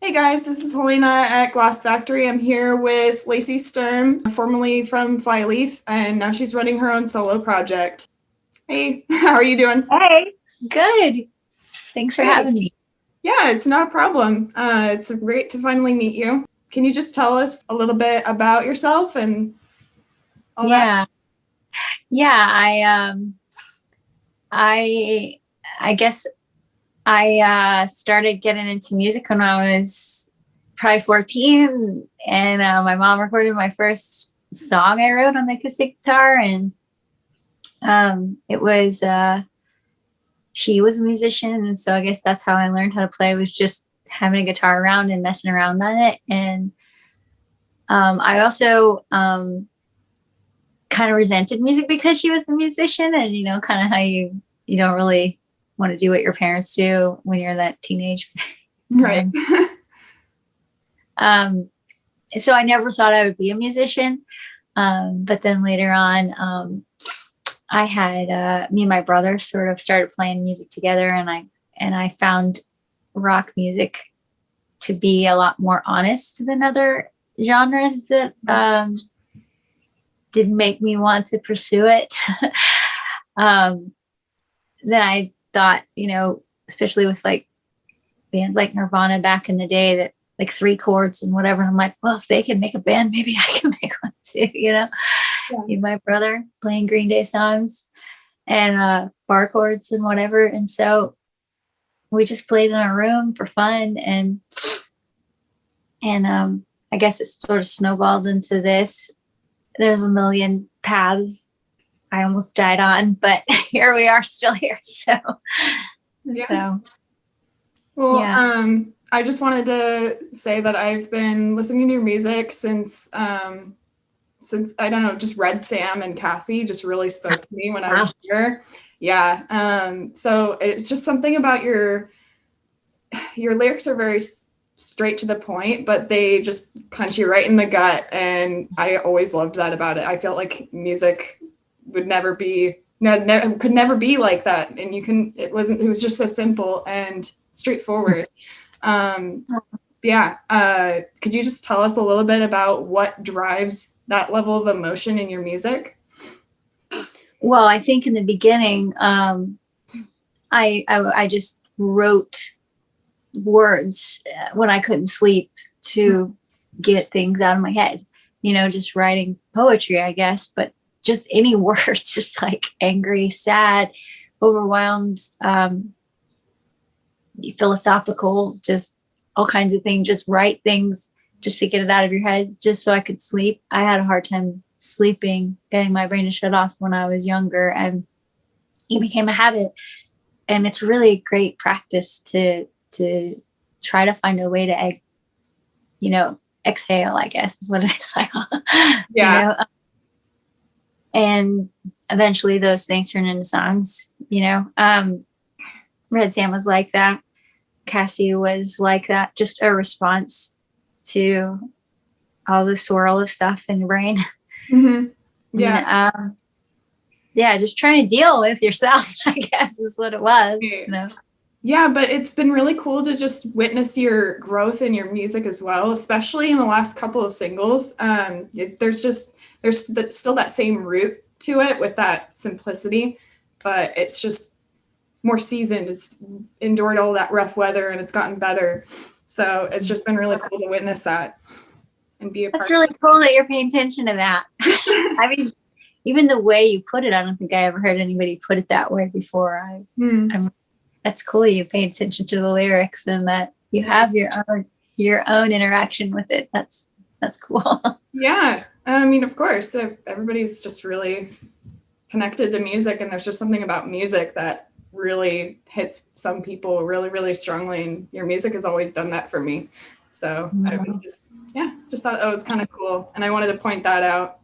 Hey guys, this is Helena at Glasse Factory. I'm here with Lacey Sturm, formerly from Flyleaf, and now she's running her own solo project. Hey, how are you doing? Hey, good. Thanks for having me. Yeah, it's not a problem. It's great to finally meet you. Can you just tell us a little bit about yourself and all that? Yeah. Yeah, I guess I started getting into music when I was probably 14, and my mom recorded my first song I wrote on the acoustic guitar, and it was she was a musician, and so I guess that's how I learned how to play, was just having a guitar around and messing around on it. And I also kind of resented music because she was a musician, and kind of how you don't really want to do what your parents do when you're that teenage Right. So I never thought I would be a musician, but then later on, I had me and my brother sort of started playing music together, and I found rock music to be a lot more honest than other genres that didn't make me want to pursue it. Then I thought, especially with like bands like Nirvana back in the day, that like three chords and whatever. I'm like, well, if they can make a band, maybe I can make one too, Yeah. Me and my brother playing Green Day songs and bar chords and whatever. And so we just played in our room for fun, and I guess it sort of snowballed into this. There's a million paths I almost died on, but here we are, still here. So, Yeah. so Well, yeah. I just wanted to say that I've been listening to your music since I don't know, just Red Sam and Cassie just really spoke to me when I was Wow. younger. Yeah. So it's just something about your lyrics are very straight to the point, but they just punch you right in the gut. And I always loved that about it. I felt like music would never be, could never be like that. And it was just so simple and straightforward. Yeah. Could you just tell us a little bit about what drives that level of emotion in your music? Well, I think in the beginning, I just wrote words when I couldn't sleep to get things out of my head. Just writing poetry, I guess, but just any words, just like angry, sad, overwhelmed, philosophical, just all kinds of things. Just write things just to get it out of your head, just so I could sleep. I had a hard time sleeping, getting my brain to shut off when I was younger, and it became a habit. And it's really great practice to try to find a way to exhale, I guess is what it is. Like, Yeah. And eventually those things turn into songs. Red Sam was like that. Cassie was like that, just a response to all the swirl of stuff in your brain. Mm-hmm. Yeah. Yeah, just trying to deal with yourself, I guess, is what it was. Yeah, but it's been really cool to just witness your growth in your music as well, especially in the last couple of singles. There's still that same root to it with that simplicity, but it's just more seasoned. It's endured all that rough weather and it's gotten better. So it's just been really cool to witness that and be a part. That's really cool that you're paying attention to that. I mean, even the way you put it, I don't think I ever heard anybody put it that way before. That's cool. You pay attention to the lyrics and that you have your own interaction with it. That's cool. Yeah. I mean, of course, everybody's just really connected to music, and there's just something about music that really hits some people really, really strongly. And your music has always done that for me. So I was just thought that was kind of cool. And I wanted to point that out.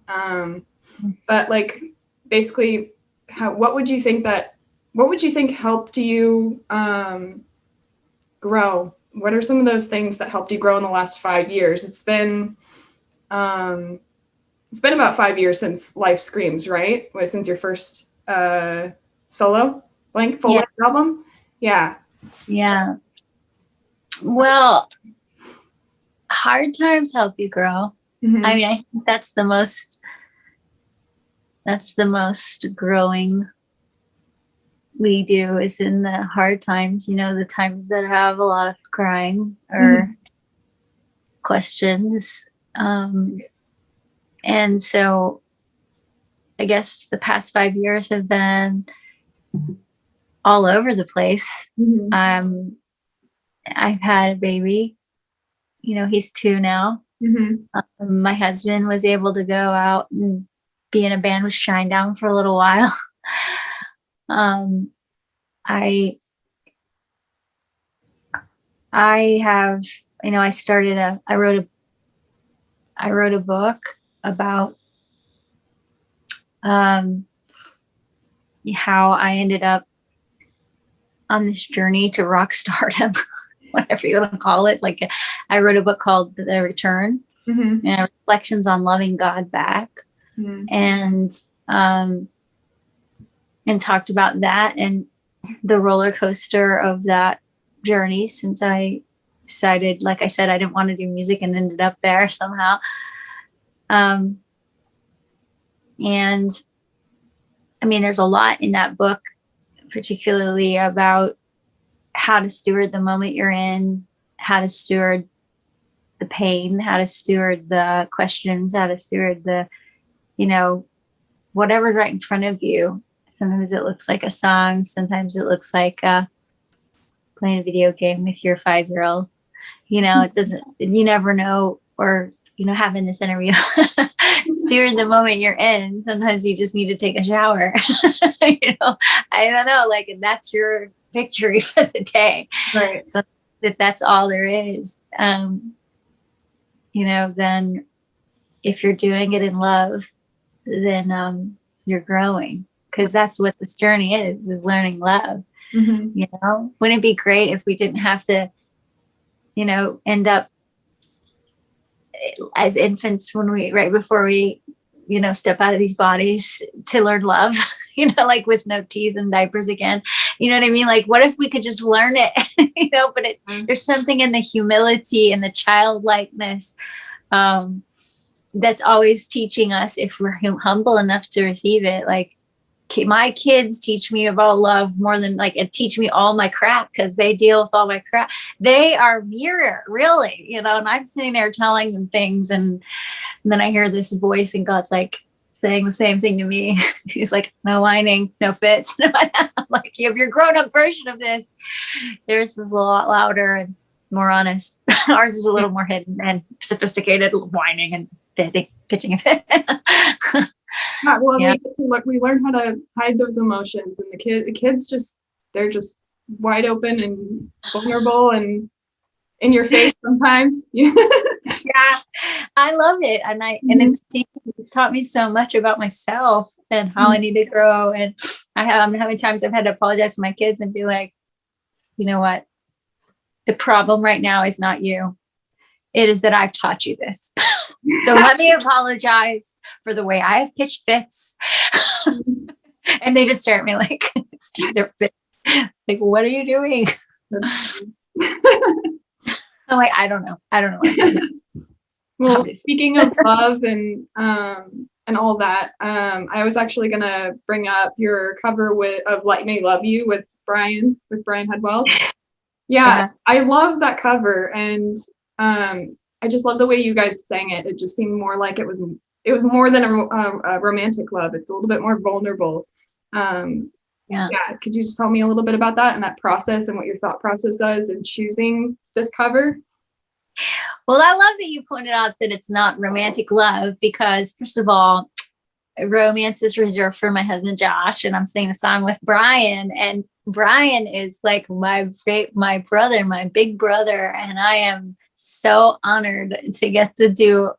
But like, basically, what would you think helped you grow? What are some of those things that helped you grow in the last 5 years? It's been about 5 years since Life Screams, right? Since your first solo full length album. Yeah. Yeah. Well, hard times help you grow. Mhm. I mean, I think that's the most growing we do is in the hard times, you know, the times that have a lot of crying or questions. And so I guess the past 5 years have been all over the place. I've had a baby, you know, he's 2 now. My husband was able to go out and be in a band with Shinedown for a little while. I have, you know, I wrote a book about how I ended up on this journey to rock stardom, whatever you want to call it. Like, I wrote a book called The Return, and reflections on loving God back, and talked about that and the roller coaster of that journey since I decided, like I said, I didn't want to do music and ended up there somehow. And I mean, there's a lot in that book, particularly about how to steward the moment you're in, how to steward the pain, how to steward the questions, how to steward the, you know, whatever's right in front of you. Sometimes it looks like a song. Sometimes it looks like playing a video game with your 5-year-old. You know, it doesn't, you never know. Or, you know, having this interview, steward the moment you're in. Sometimes you just need to take a shower. You know, I don't know, like, that's your victory for the day. Right. So if that's all there is, you know, then if you're doing it in love, then you're growing, because that's what this journey is learning love. You know, wouldn't it be great if we didn't have to, you know, end up as infants right before we, you know, step out of these bodies to learn love, you know, like with no teeth and diapers again. You know what I mean? Like, what if we could just learn it, you know, but there's something in the humility and the childlikeness that's always teaching us, if we're humble enough to receive it. Like, my kids teach me about love more than, like, and teach me all my crap, because they deal with all my crap. They are mirror, really, you know, and I'm sitting there telling them things, and then I hear this voice, and God's like saying the same thing to me. He's like, no whining, no fits. I'm like, you have your grown-up version of this. Theirs is a lot louder and more honest. Ours is a little more hidden and sophisticated, whining and pitching a fit. Well, Yeah. we learn how to hide those emotions, and the kids just, they're just wide open and vulnerable and in your face sometimes. Yeah, I love it, and it's taught me so much about myself and how I need to grow. And how many times I've had to apologize to my kids and be like, you know what, the problem right now is not you. It is that I've taught you this. So let me apologize for the way I have pitched fits. And they just stare at me like, they're fit. Like, what are you doing? I'm like, I don't know. Well, speaking of love and all that, I was actually gonna bring up your cover of "Let Me Love You" with Brian Headwell. Yeah, I love that cover, and I just love the way you guys sang it. It just seemed more like it was more than a romantic love. It's a little bit more vulnerable. Yeah. Could you just tell me a little bit about that and that process and what your thought process is in choosing this cover? Well, I love that you pointed out that it's not romantic love, because first of all, romance is reserved for my husband Josh, and I'm singing a song with Brian, and Brian is like my brother, my big brother, and I am so honored to get to do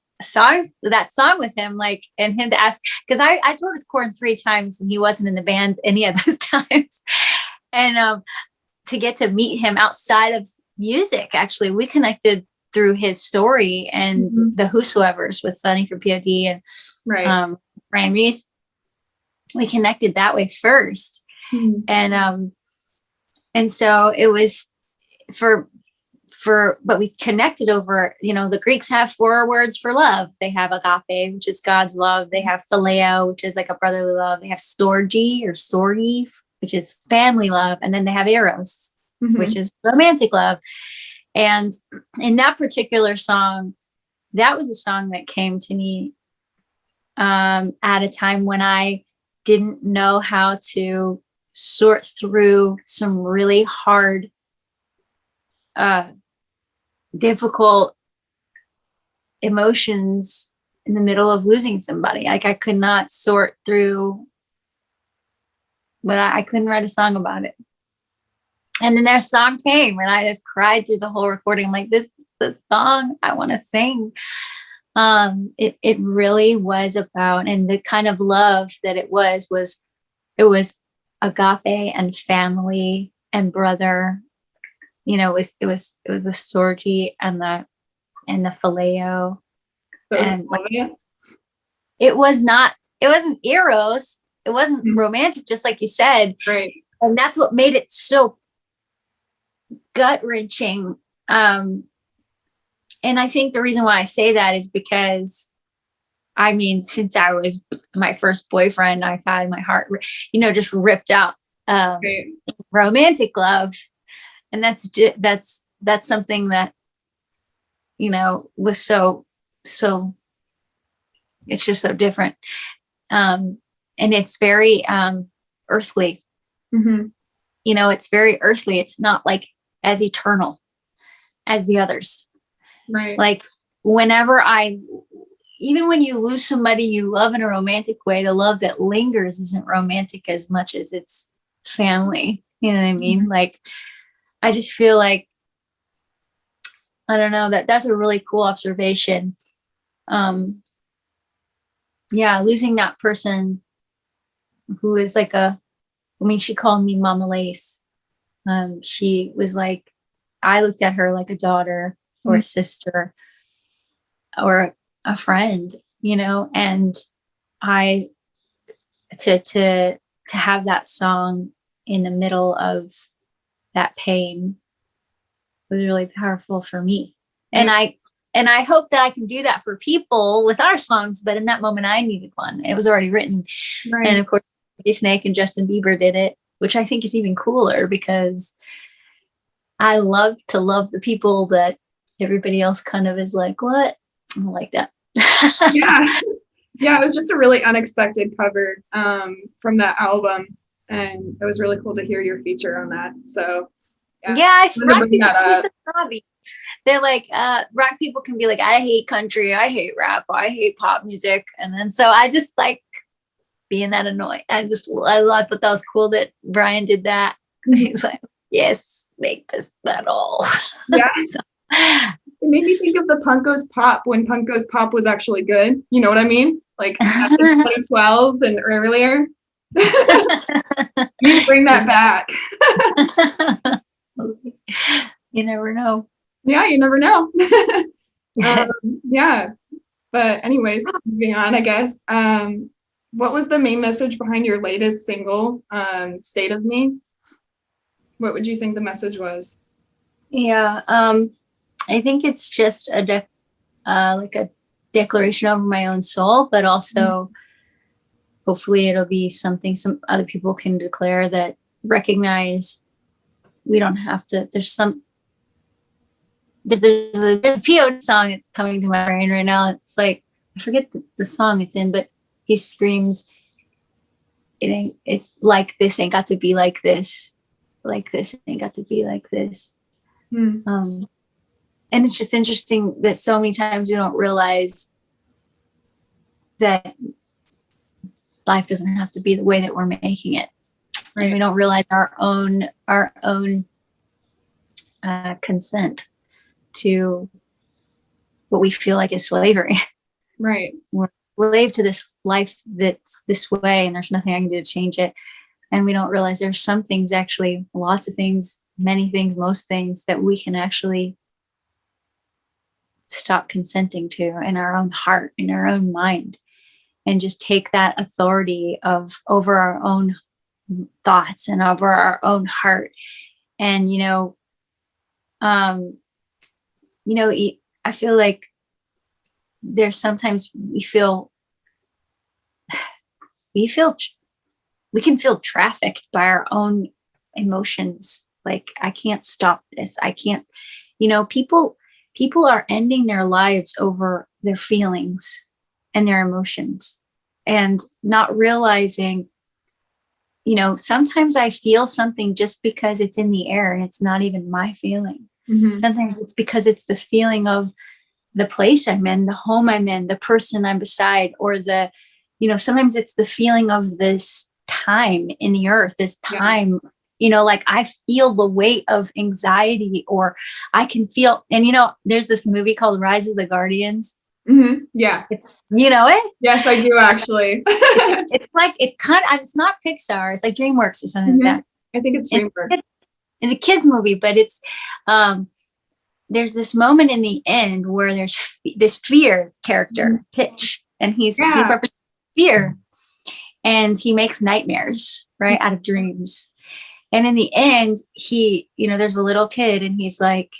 that song with him, like, and him to ask, because I wrote his chord 3 times and he wasn't in the band any of those times, and to get to meet him outside of music, actually we connected through his story and the Whosoevers with Sonny for POD and Ryan Reese. We connected that way first. And so it was for but we connected over, the Greeks have 4 words for love. They have agape, which is God's love. They have phileo, which is like a brotherly love. They have storge, which is family love. And then they have eros, which is romantic love. And in that particular song, that was a song that came to me at a time when I didn't know how to sort through some really hard, difficult emotions in the middle of losing somebody. Like I could not sort through, but I couldn't write a song about it. And then their song came and I just cried through the whole recording. I'm like, this is the song I want to sing. It really was about, and the kind of love that it was agape and family and brother. It was the storge and the phileo. And it wasn't eros. It wasn't romantic, just like you said. Right. And that's what made it so gut wrenching. And I think the reason why I say that is because, since I was my first boyfriend, I've had my heart, just ripped out, romantic love. And that's something that, was so, it's just so different. And it's very, earthly. It's very earthly. It's not like as eternal as the others. Right. Like even when you lose somebody you love in a romantic way, the love that lingers isn't romantic as much as it's family. You know what I mean? Like, I just feel like, I don't know, that's a really cool observation. Losing that person who is like she called me Mama Lace. She was like, I looked at her like a daughter or a sister or a friend, and to have that song in the middle of that pain was really powerful for me. And I hope that I can do that for people with our songs, but in that moment I needed one. It was already written. Right. And of course Snake and Justin Bieber did it, which I think is even cooler because I love to love the people that everybody else kind of is like, what? I don't like that. Yeah, it was just a really unexpected cover from that album, and it was really cool to hear your feature on that. So rock people can be so snobby. They're like, rock people can be like, I hate country, I hate rap, I hate pop music, and then so I just like being that annoying. I thought that was cool that Brian did that. He's like, yes, make this metal. Yeah. So, it made me think of the Punk Goes Pop when Punk Goes Pop was actually good. You know what I mean? Like 2012 and earlier. You need to bring that back. You never know. Yeah, you never know. But anyways, moving on, I guess. What was the main message behind your latest single, State of Me? What would you think the message was? Yeah, I think it's just like a declaration over my own soul, but also hopefully it'll be something some other people can declare that recognize we don't have to. There's a PO song that's coming to my brain right now. It's like, I forget the song it's in, but he screams, it's like this ain't got to be like this ain't got to be like this. And it's just interesting that so many times we don't realize that life doesn't have to be the way that we're making it. Right. And we don't realize our own consent to what we feel like is slavery. Right. We're slave to this life that's this way, and there's nothing I can do to change it. And we don't realize there's some things, actually, lots of things, many things, most things that we can actually stop consenting to in our own heart, in our own mind, and just take that authority over our own thoughts and over our own heart. And, I feel like there's sometimes we can feel trafficked by our own emotions. Like, I can't stop this. I can't, people are ending their lives over their feelings and their emotions, and not realizing, sometimes I feel something just because it's in the air and it's not even my feeling. Mm-hmm. Sometimes it's because it's the feeling of the place I'm in, the home I'm in, the person I'm beside, or sometimes it's the feeling of this time in the earth, this time, like I feel the weight of anxiety, or I can feel, and there's this movie called Rise of the Guardians. Mm-hmm. Yeah. It? Yes, I do actually. It's not Pixar. It's like DreamWorks or something like that. I think it's DreamWorks. It's a kid's movie, but it's, there's this moment in the end where there's this fear character, Pitch, and he represents fear, and he makes nightmares, right, out of dreams. And in the end, he, there's a little kid, and he's like,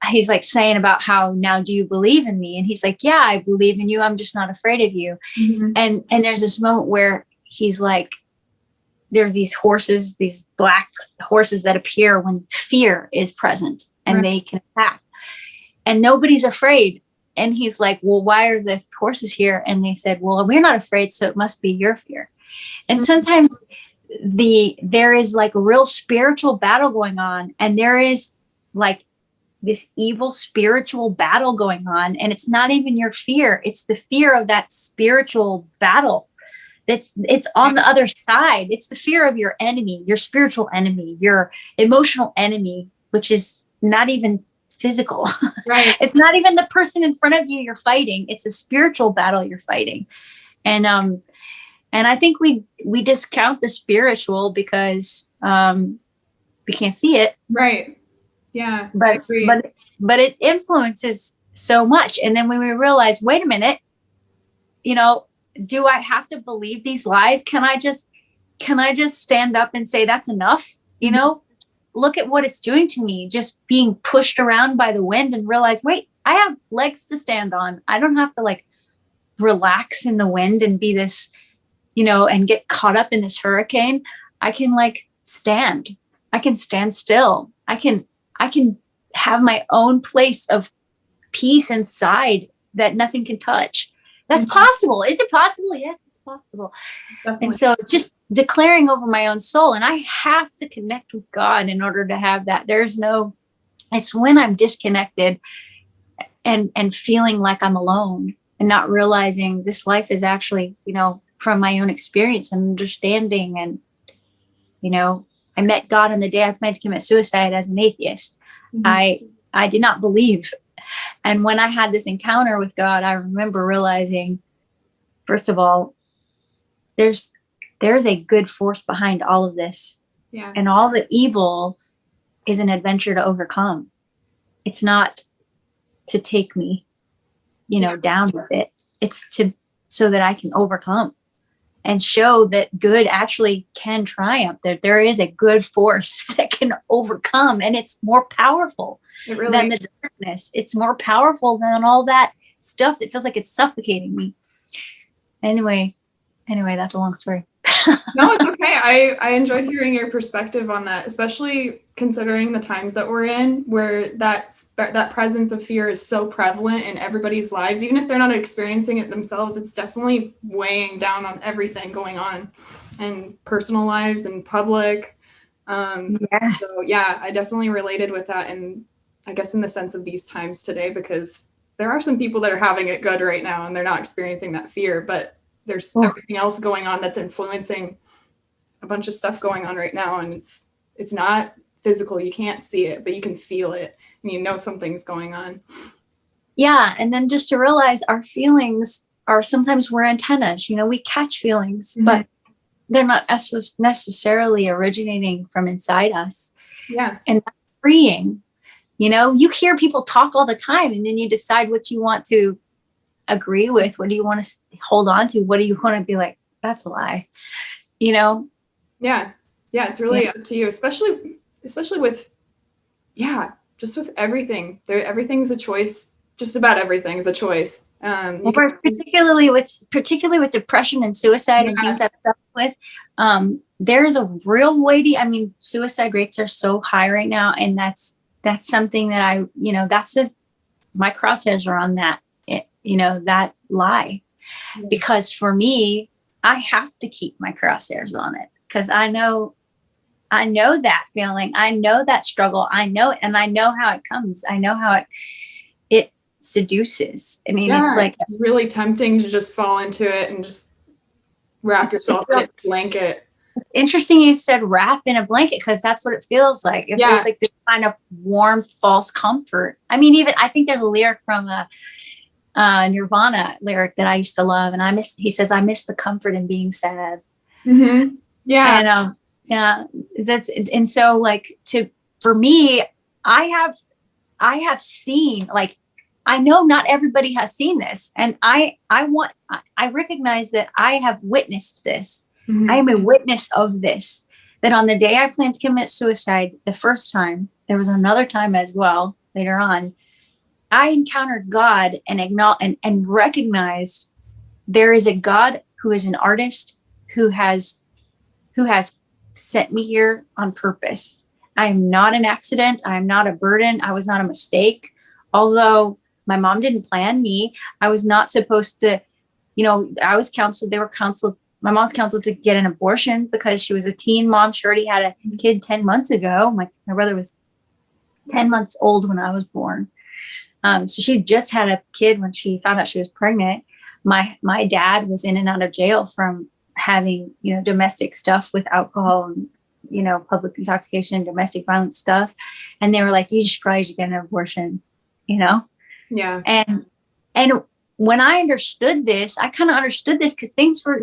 he's like saying about how, now do you believe in me? And he's like, yeah, I believe in you. I'm just not afraid of you. Mm-hmm. And there's this moment where he's like, there's these horses, these black horses that appear when fear is present, and they can attack, and nobody's afraid. And he's like, well, why are the horses here? And they said, well, we're not afraid, so it must be your fear. And sometimes there is like a real spiritual battle going on, and there is like this evil spiritual battle going on, and it's not even your fear, it's the fear of that spiritual battle. It's on the other side. It's the fear of your enemy, your spiritual enemy, your emotional enemy, which is not even physical. Right. It's not even the person in front of you you're fighting. It's a spiritual battle you're fighting. And I think we discount the spiritual because we can't see it. Right. Yeah. But it influences so much. And then when we realize, wait a minute, do I have to believe these lies? Can I just stand up and say that's enough? Look at what it's doing to me, just being pushed around by the wind, and realize, wait, I have legs to stand on. I don't have to like relax in the wind and be this, and get caught up in this hurricane. I can like stand. I can stand still. I can have my own place of peace inside that nothing can touch. That's possible. Is it possible? Yes, it's possible. Definitely. And so it's just declaring over my own soul. And I have to connect with God in order to have that. It's when I'm disconnected and feeling like I'm alone, and not realizing this life is actually, from my own experience and understanding. And, I met God on the day I planned to commit suicide as an atheist. Mm-hmm. I did not believe. And when I had this encounter with God, I remember realizing, first of all, there's a good force behind all of this. Yeah. And all the evil is an adventure to overcome. It's not to take me, down with it. It's so that I can overcome and show that good actually can triumph, that there is a good force that can overcome, and it's more powerful than the darkness. It's more powerful than all that stuff that feels like it's suffocating me. Anyway, that's a long story. No, it's okay. I enjoyed hearing your perspective on that, especially considering the times that we're in, where that presence of fear is so prevalent in everybody's lives. Even if they're not experiencing it themselves, it's definitely weighing down on everything going on in personal lives and public. So yeah, I definitely related with that, and I guess in the sense of these times today, because there are some people that are having it good right now and they're not experiencing that fear, but there's everything else going on that's influencing a bunch of stuff going on right now. And it's not physical. You can't see it, but you can feel it, and something's going on. Yeah. And then just to realize our feelings are, sometimes we're antennas, we catch feelings, mm-hmm. but they're not necessarily originating from inside us. Yeah. And that's freeing. You hear people talk all the time, and then you decide what you want to agree with. What do you want to hold on to? What do you want to be like, that's a lie, Yeah. It's really up to you, especially with, just with everything. Everything's a choice. Just about everything is a choice. Or particularly with depression and suicide and things I've dealt with, there is a real weighty, I mean, suicide rates are so high right now. And that's something that my crosshairs are on that, that lie. Yeah. Because for me, I have to keep my crosshairs on it because I know that feeling. I know that struggle. I know it, and I know how it comes. I know how it seduces. I mean, it's like really tempting to just fall into it and just wrap yourself in a blanket. Interesting you said wrap in a blanket because that's what it feels like. It feels like this kind of warm, false comfort. I mean, even I think there's a lyric from a Nirvana lyric that I used to love, and he says, "I miss the comfort in being sad." Mm-hmm. Yeah. And so like for me, I have seen, like, I know not everybody has seen this, and I recognize that I have witnessed this. Mm-hmm. I am a witness of this, that on the day I planned to commit suicide the first time, there was another time as well later on, I encountered God and recognized there is a God who is an artist who has sent me here on purpose. I am not an accident. I am not a burden. I was not a mistake. Although my mom didn't plan me, I was not supposed to, I was counseled. My mom's counseled to get an abortion because she was a teen mom. She already had a kid 10 months ago. My brother was 10 months old when I was born. So she just had a kid when she found out she was pregnant. My dad was in and out of jail from having, domestic stuff with alcohol and, public intoxication, domestic violence stuff. And they were like, you should probably get an abortion, Yeah. And when I understood this, I kind of understood this because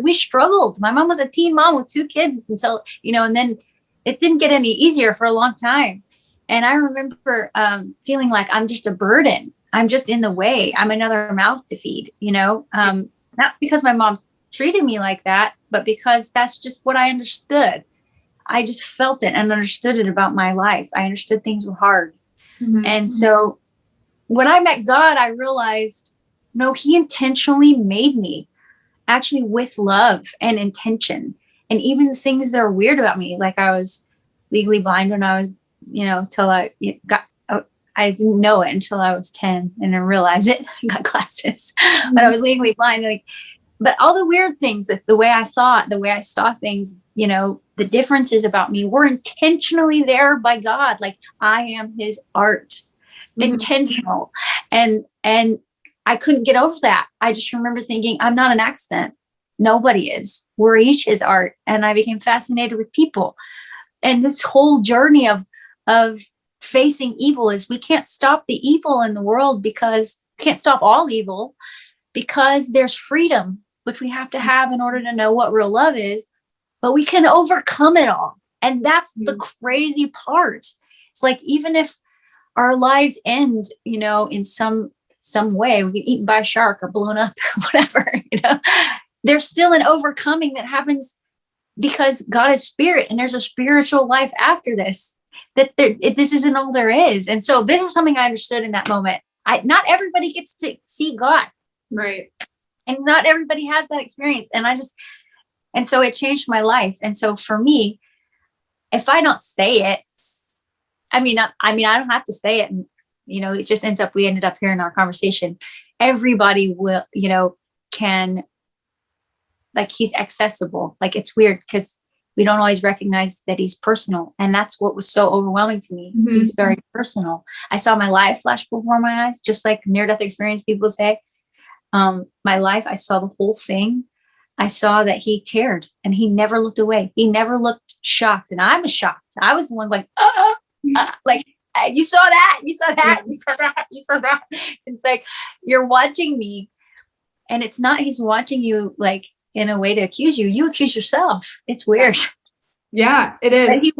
we struggled. My mom was a teen mom with 2 kids until, and then it didn't get any easier for a long time. And I remember feeling like I'm just a burden. I'm just in the way. I'm another mouth to feed, not because my mom treated me like that, but because that's just what I understood. I just felt it and understood it about my life. I understood things were hard. Mm-hmm. And so when I met God, I realized, no, he intentionally made me actually with love and intention. And even the things that are weird about me, like I was legally blind when I was, till I didn't know it until I was 10 and then realized it. I got glasses, but I was legally blind. But all the weird things, the way I thought, the way I saw things, the differences about me were intentionally there by God. Like I am his art, intentional. And I couldn't get over that. I just remember thinking, I'm not an accident. Nobody is. We're each his art. And I became fascinated with people. And this whole journey of facing evil is we can't stop the evil in the world because can't stop all evil because there's freedom, which we have to have in order to know what real love is, but we can overcome it all. And that's the crazy part. It's like, even if our lives end, in some way, we get eaten by a shark or blown up or whatever, there's still an overcoming that happens because God is spirit and there's a spiritual life after this, this isn't all there is. And so this is something I understood in that moment. Not everybody gets to see God. Right. And not everybody has that experience. And so it changed my life. And so for me, if I don't say it, I don't have to say it. And, it just ends up, we ended up here in our conversation. Everybody will, can, like, he's accessible. Like, it's weird because we don't always recognize that he's personal. And that's what was so overwhelming to me. Mm-hmm. He's very personal. I saw my life flash before my eyes, just like near-death experience people say. My life, I saw the whole thing. I saw that he cared and he never looked away. He never looked shocked. And I was shocked. I was the one going, like, you saw that, you saw that, you saw that, you saw that. It's like, you're watching me. And it's not, he's watching you like in a way to accuse you. You accuse yourself. It's weird. Yeah, it is.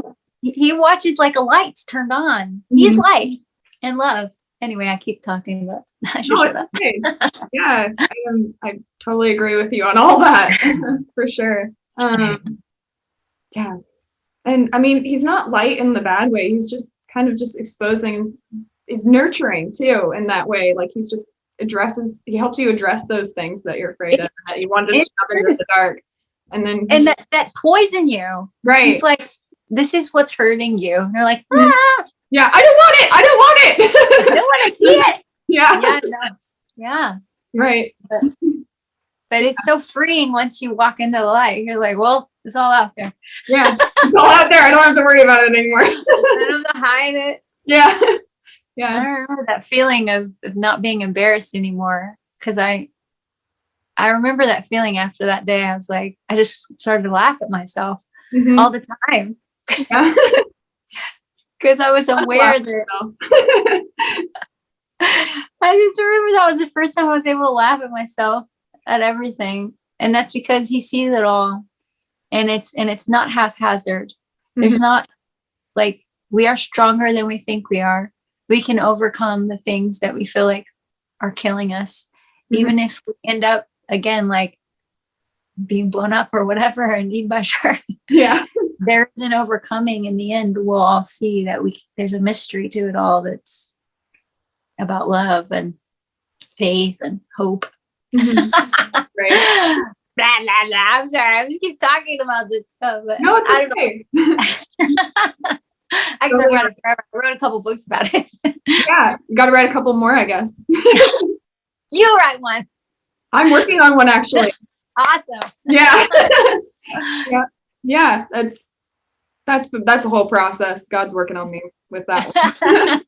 He watches like a light's turned on. Mm-hmm. He's light and love. Anyway, I keep talking, but I should shut up. Okay. Yeah, I totally agree with you on all that for sure. Yeah. And I mean, he's not light in the bad way. He's just kind of just exposing, is nurturing too in that way. Like he helps you address those things that you're afraid of, that you want to shove into the dark. And then that poison you. Right. He's like, this is what's hurting you. And you're like, ah! Yeah, I don't want it. I don't want it. I don't want to see it. Yeah. Yeah. No. Yeah. Right. But it's so freeing once you walk into the light. You're like, well, it's all out there. Yeah. It's all out there. I don't have to worry about it anymore. I don't have to hide it. Yeah. Yeah. I don't remember that feeling of not being embarrassed anymore. Cause I remember that feeling after that day. I was like, I just started to laugh at myself all the time. Yeah. Cause I was aware that I just remember that was the first time I was able to laugh at myself at everything. And that's because he sees it all. And it's not haphazard. There's not, like, we are stronger than we think we are. We can overcome the things that we feel like are killing us. Even if we end up, again, like being blown up or whatever and eaten by shark. Yeah. There's an overcoming in the end. We'll all see that there's a mystery to it all that's about love and faith and hope. Right. Blah, blah, blah. I'm sorry. I just keep talking about this stuff. But No, it's I okay. I could write it forever. I wrote a couple books about it. Yeah. You got to write a couple more, I guess. You write one. I'm working on one, actually. Awesome. Yeah. Yeah. That's a whole process. God's working on me with that one.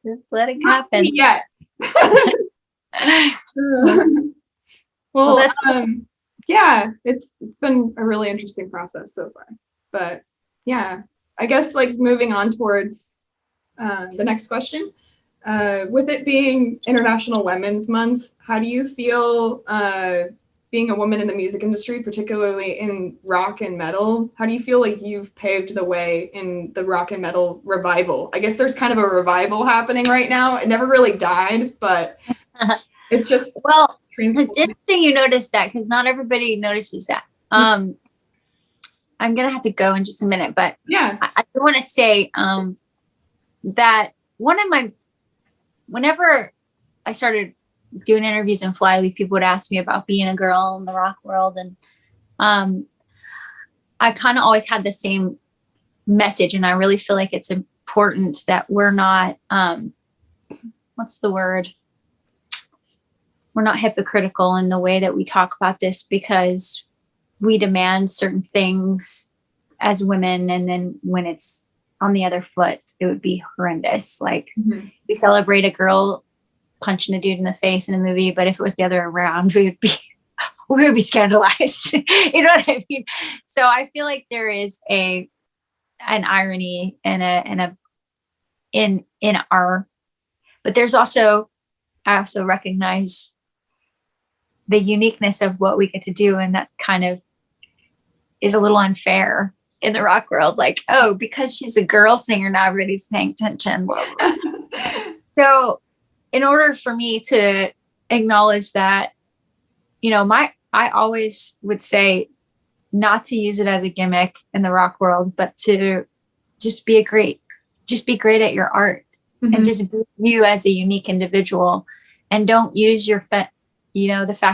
Just let it happen. Yeah. Well, that's yeah, it's been a really interesting process so far. But yeah, I guess like moving on towards the next question. With it being International Women's Month, how do you feel being a woman in the music industry, particularly in rock and metal? How do you feel like you've paved the way in the rock and metal revival? I guess there's kind of a revival happening right now. It never really died, but it's just it's interesting you notice that, because not everybody notices that. I'm gonna have to go in just a minute, but yeah, I do want to say that whenever I started doing interviews in Flyleaf, people would ask me about being a girl in the rock world, and I kind of always had the same message, and I really feel like it's important that we're not what's the word? We're not hypocritical in the way that we talk about this, because we demand certain things as women, and then when it's on the other foot, it would be horrendous. Like we celebrate a girl punching a dude in the face in a movie, but if it was the other way around, we would be scandalized. You know what I mean? So I feel like there is an irony in our, but there's also, I also recognize the uniqueness of what we get to do, and that kind of is a little unfair in the rock world. Like, oh, because she's a girl singer, now everybody's paying attention. So in order for me to acknowledge that, you know, I always would say not to use it as a gimmick in the rock world, but to just be great at your art, and just be you as a unique individual, and don't use the fact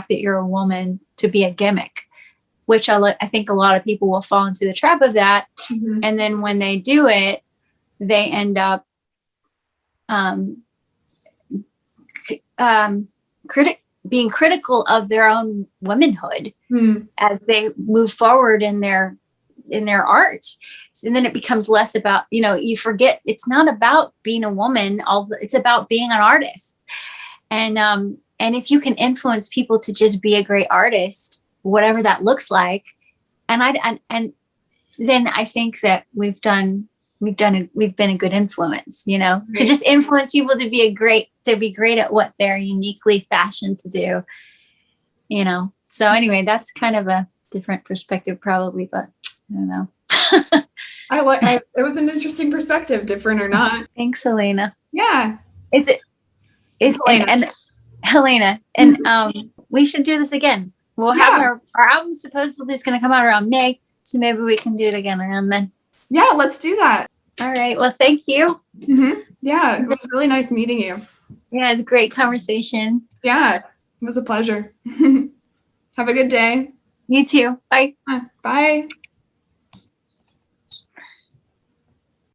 that you're a woman to be a gimmick, which I think a lot of people will fall into the trap of that. And then when they do it, they end up being critical of their own womanhood as they move forward in their art. And then it becomes less about, you forget it's not about being a woman. It's about being an artist. And if you can influence people to just be a great artist, whatever that looks like, and then I think that we've been a good influence, to just influence people to be great at what they're uniquely fashioned to do, So anyway, that's kind of a different perspective probably, but I don't know. It was an interesting perspective, different or not. Thanks, Helena. Yeah. Is Helena. And Helena, and we should do this again. We'll have our album supposedly is going to come out around May, so maybe we can do it again around then. Yeah, let's do that. All right. Well, thank you. Yeah, it was really nice meeting you. Yeah, it's a great conversation. Yeah, it was a pleasure. Have a good day. You too. Bye. Bye.